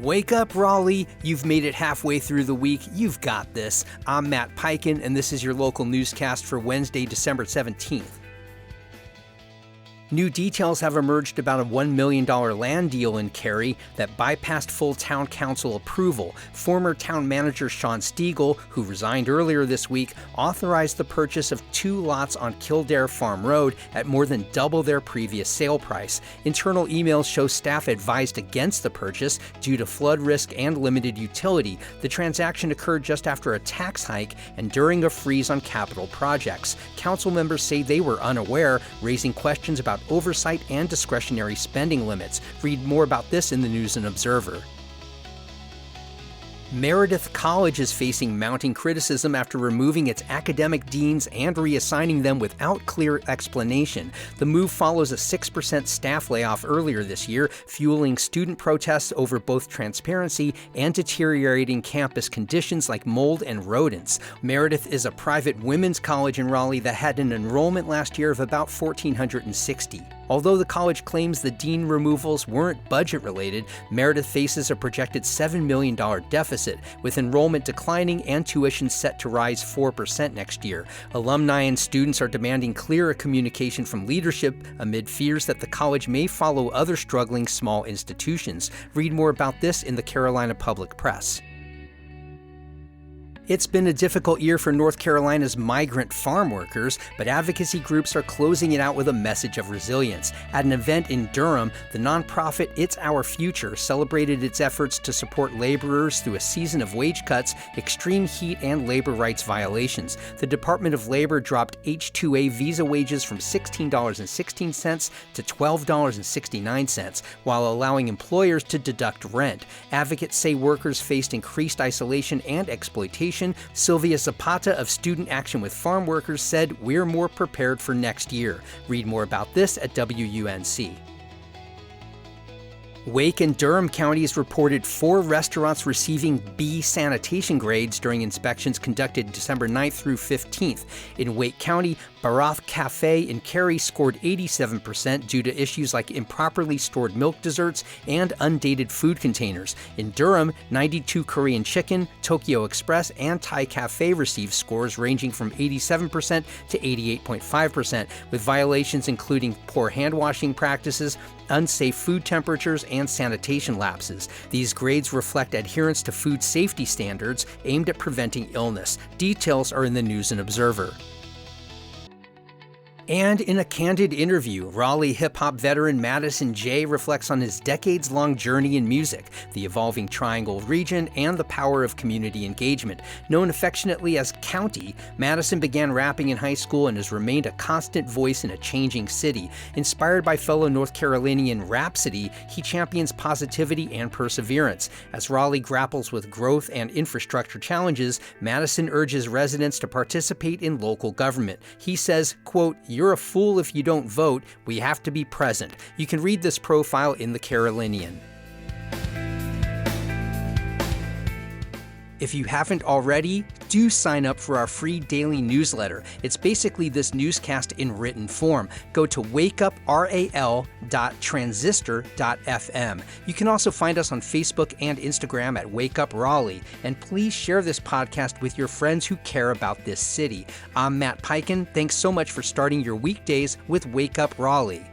Wake up, Raleigh! You've made it halfway through the week. You've got this. I'm Matt Peiken, and this is your local newscast for Wednesday, December 17th. New details have emerged about a $1 million land deal in Cary that bypassed full town council approval. Former town manager Sean Stiegel, who resigned earlier this week, authorized the purchase of 2 lots on Kildare Farm Road at more than double their previous sale price. Internal emails show staff advised against the purchase due to flood risk and limited utility. The transaction occurred just after a tax hike and during a freeze on capital projects. Council members say they were unaware, raising questions about oversight and discretionary spending limits. Read more about this in the News and Observer. Meredith College is facing mounting criticism after removing its academic deans and reassigning them without clear explanation. The move follows a 6% staff layoff earlier this year, fueling student protests over both transparency and deteriorating campus conditions like mold and rodents. Meredith is a private women's college in Raleigh that had an enrollment last year of about 1,460. Although the college claims the dean removals weren't budget-related, Meredith faces a projected $7 million deficit, with enrollment declining and tuition set to rise 4% next year. Alumni and students are demanding clearer communication from leadership amid fears that the college may follow other struggling small institutions. Read more about this in the Carolina Public Press. It's been a difficult year for North Carolina's migrant farm workers, but advocacy groups are closing it out with a message of resilience. At an event in Durham, the nonprofit It's Our Future celebrated its efforts to support laborers through a season of wage cuts, extreme heat, and labor rights violations. The Department of Labor dropped H-2A visa wages from $16.16 to $12.69, while allowing employers to deduct rent. Advocates say workers faced increased isolation and exploitation. Sylvia Zapata of Student Action with Farm Workers said, "We're more prepared for next year." Read more about this at WUNC. Wake and Durham counties reported 4 restaurants receiving B sanitation grades during inspections conducted December 9th through 15th. In Wake County, Barath Cafe in Cary scored 87% due to issues like improperly stored milk desserts and undated food containers. In Durham, 92 Korean Chicken, Tokyo Express, and Thai Cafe received scores ranging from 87% to 88.5%, with violations including poor hand washing practices, unsafe food temperatures, and sanitation lapses. These grades reflect adherence to food safety standards aimed at preventing illness. Details are in the News and Observer. And in a candid interview, Raleigh hip-hop veteran Madison J. reflects on his decades-long journey in music, the evolving Triangle region, and the power of community engagement. Known affectionately as County, Madison began rapping in high school and has remained a constant voice in a changing city. Inspired by fellow North Carolinian Rhapsody, he champions positivity and perseverance. As Raleigh grapples with growth and infrastructure challenges, Madison urges residents to participate in local government. He says, quote, "You're a fool if you don't vote. We have to be present." You can read this profile in the Carolinian. If you haven't already, do sign up for our free daily newsletter. It's basically this newscast in written form. Go to wakeup.ral.transistor.fm. You can also find us on Facebook and Instagram at Wake Up Raleigh. And please share this podcast with your friends who care about this city. I'm Matt Peiken. Thanks so much for starting your weekdays with Wake Up Raleigh.